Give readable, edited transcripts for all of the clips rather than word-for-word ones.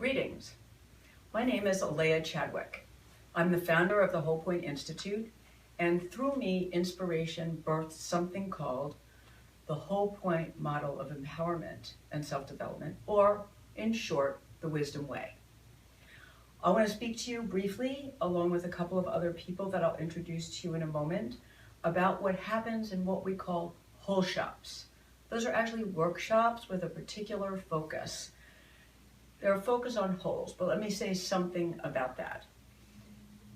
Greetings. My name is Alaya Chadwick. I'm the founder of the Whole Point Institute, and through me, inspiration birthed something called the Whole Point Model of Empowerment and Self-Development, or in short, the Wisdom Way. I want to speak to you briefly, along with a couple of other people that I'll introduce to you in a moment, about what happens in what we call whole shops. Those are actually workshops with a particular focus. They're focused on wholes, but let me say something about that.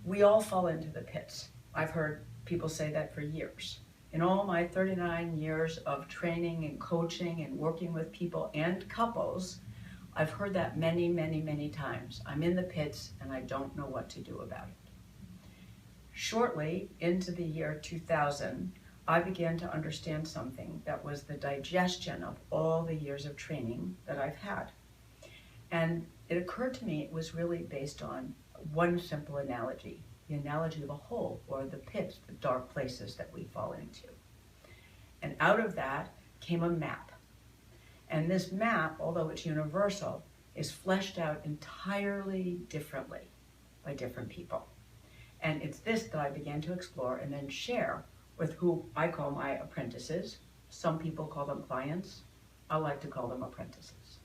We all fall into the pits. I've heard people say that for years. In all my 39 years of training and coaching and working with people and couples, I've heard that many, many, many times. I'm in the pits and I don't know what to do about it. Shortly into the year 2000, I began to understand something that was the digestion of all the years of training that I've had. And it occurred to me it was really based on one simple analogy, the analogy of a hole, or the pits, the dark places that we fall into. And out of that came a map. And this map, although it's universal, is fleshed out entirely differently by different people. And it's this that I began to explore and then share with who I call my apprentices. Some people call them clients. I like to call them apprentices.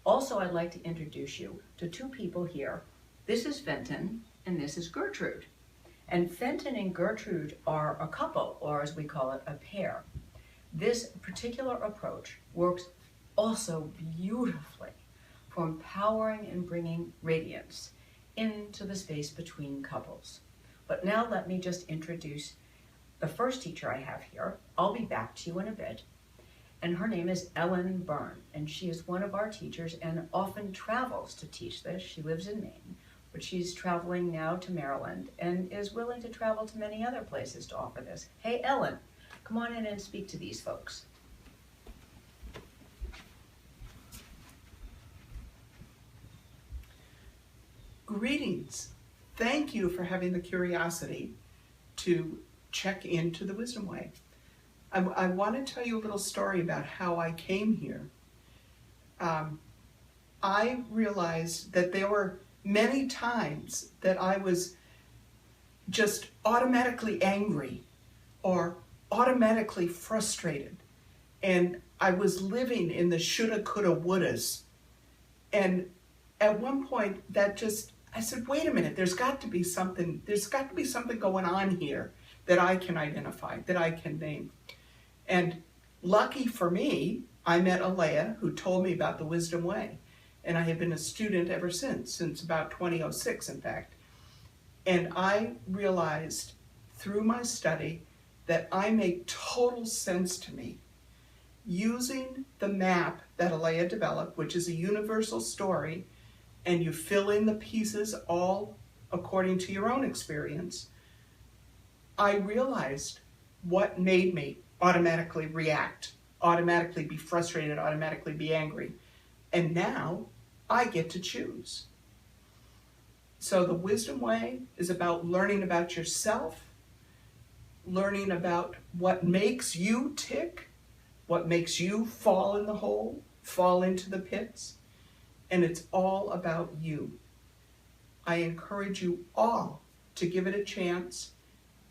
Also, I'd like to introduce you to two people here. This is Fenton and this is Gertrude. And Fenton and Gertrude are a couple, or as we call it, a pair. This particular approach works also beautifully for empowering and bringing radiance into the space between couples. But now let me just introduce the first teacher I have here. I'll be back to you in a bit. And her name is Bryne, and she is one of our teachers and often travels to teach this. She lives in Maine, but she's traveling now to Maryland and is willing to travel to many other places to offer this. Hey, Ellen, come on in and speak to these folks. Greetings. Thank you for having the curiosity to check into the Wisdom Way. I want to tell you a little story about how I came here. I realized that there were many times that I was just automatically angry or automatically frustrated. And I was living in the shoulda, coulda, wouldas. And at one point I said, wait a minute, there's got to be something going on here that I can identify, that I can name. And lucky for me, I met Alaya, who told me about the Wisdom Way. And I have been a student ever since about 2006, in fact. And I realized through my study that I make total sense to me. Using the map that Alaya developed, which is a universal story, and you fill in the pieces all according to your own experience, I realized what made me automatically react, automatically be frustrated, automatically be angry. And now I get to choose. So the Wisdom Way is about learning about yourself, learning about what makes you tick, what makes you fall in the hole, fall into the pits, and it's all about you. I encourage you all to give it a chance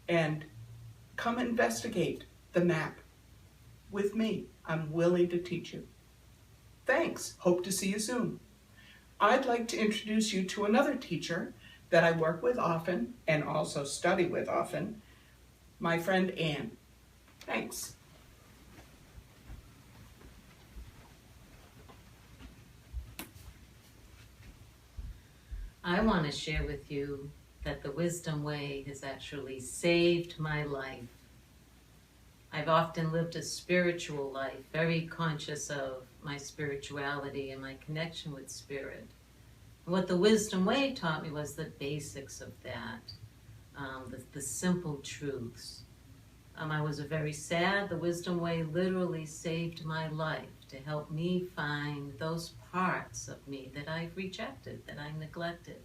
and come investigate the map with me. I'm willing to teach you. Thanks. Hope to see you soon. I'd like to introduce you to another teacher that I work with often and also study with often, my friend Anne. Thanks. I want to share with you that the Wisdom Way has actually saved my life. I've often lived a spiritual life, very conscious of my spirituality and my connection with spirit. And what the Wisdom Way taught me was the basics of that, the simple truths. I was very sad. The Wisdom Way literally saved my life to help me find those parts of me that I've rejected, that I neglected.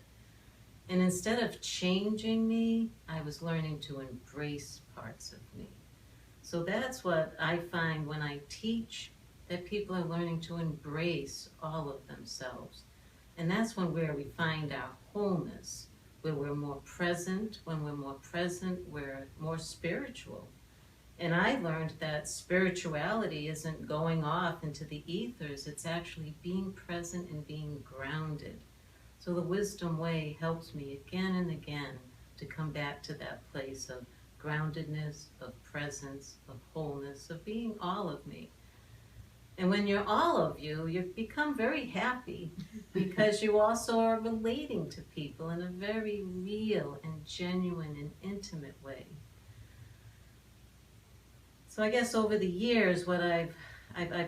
And instead of changing me, I was learning to embrace parts of me. So that's what I find when I teach, that people are learning to embrace all of themselves. And that's where we find our wholeness, where we're more present. When we're more present, we're more spiritual. And I learned that spirituality isn't going off into the ethers, it's actually being present and being grounded. So the wisdom way helps me again and again to come back to that place of groundedness, of presence, of wholeness, of being all of me. And when you're all of you, you become very happy because you also are relating to people in a very real and genuine and intimate way. So I guess over the years, what I've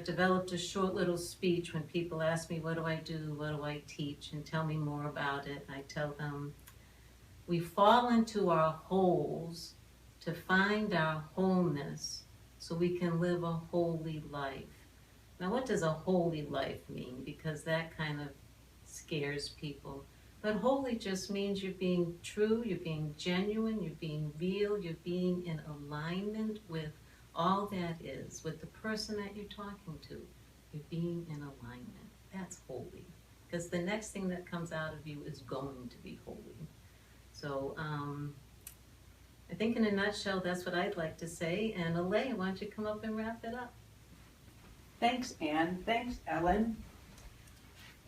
developed a short little speech when people ask me, what do I do, what do I teach, and tell me more about it. I tell them, we fall into our holes to find our wholeness so we can live a holy life. Now, what does a holy life mean? Because that kind of scares people. But holy just means you're being true, you're being genuine, you're being real, you're being in alignment with all that is, with the person that you're talking to. You're being in alignment. That's holy. Because the next thing that comes out of you is going to be holy. So I think in a nutshell, that's what I'd like to say. And Alaya, why don't you come up and wrap it up? Thanks, Anne. Thanks, Ellen.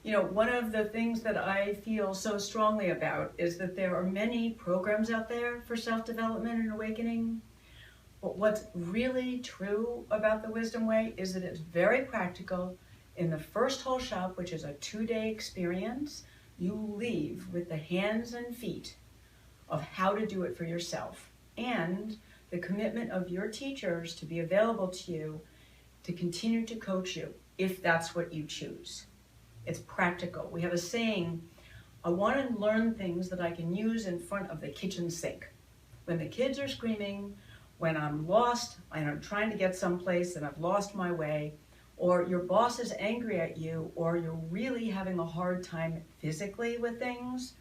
You know, one of the things that I feel so strongly about is that there are many programs out there for self-development and awakening. But what's really true about the Wisdom Way is that it's very practical. In the first whole shop, which is a 2-day experience, you leave with the hands and feet of how to do it for yourself and the commitment of your teachers to be available to you to continue to coach you if that's what you choose. It's practical. We have a saying, I want to learn things that I can use in front of the kitchen sink. When the kids are screaming, when I'm lost and I'm trying to get someplace and I've lost my way, or your boss is angry at you, or you're really having a hard time physically with things,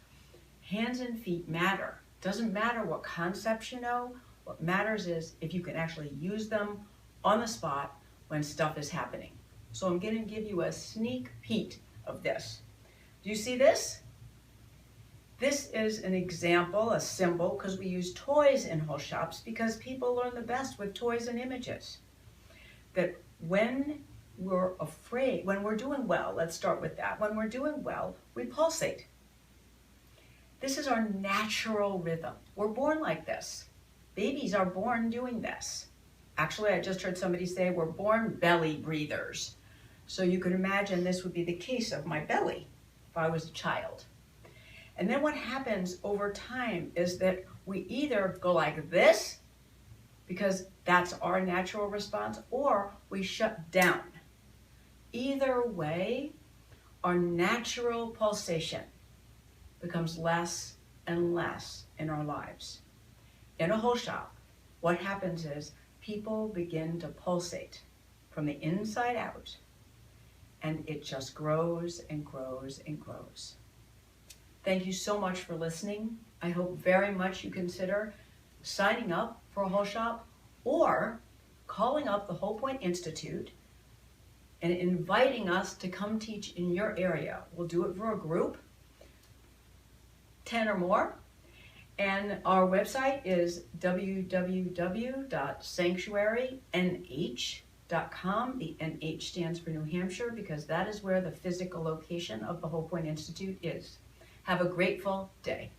hands and feet matter. Doesn't matter what concepts you know. What matters is if you can actually use them on the spot when stuff is happening. So I'm going to give you a sneak peek of this. Do you see this? This is an example, a symbol, because we use toys in whole shops because people learn the best with toys and images. That when we're afraid, when we're doing well, let's start with that. When we're doing well, we pulsate. This is our natural rhythm. We're born like this. Babies are born doing this. Actually, I just heard somebody say we're born belly breathers. So you can imagine this would be the case of my belly if I was a child. And then what happens over time is that we either go like this, because that's our natural response, or we shut down. Either way, our natural pulsation becomes less and less in our lives. In a whole shop, what happens is people begin to pulsate from the inside out, and it just grows and grows and grows. Thank you so much for listening. I hope very much you consider signing up for a whole shop or calling up the Whole Point Institute and inviting us to come teach in your area. We'll do it for a group, 10 or more. And our website is www.sanctuarynh.com. The NH stands for New Hampshire because that is where the physical location of the Whole Point Institute is. Have a grateful day.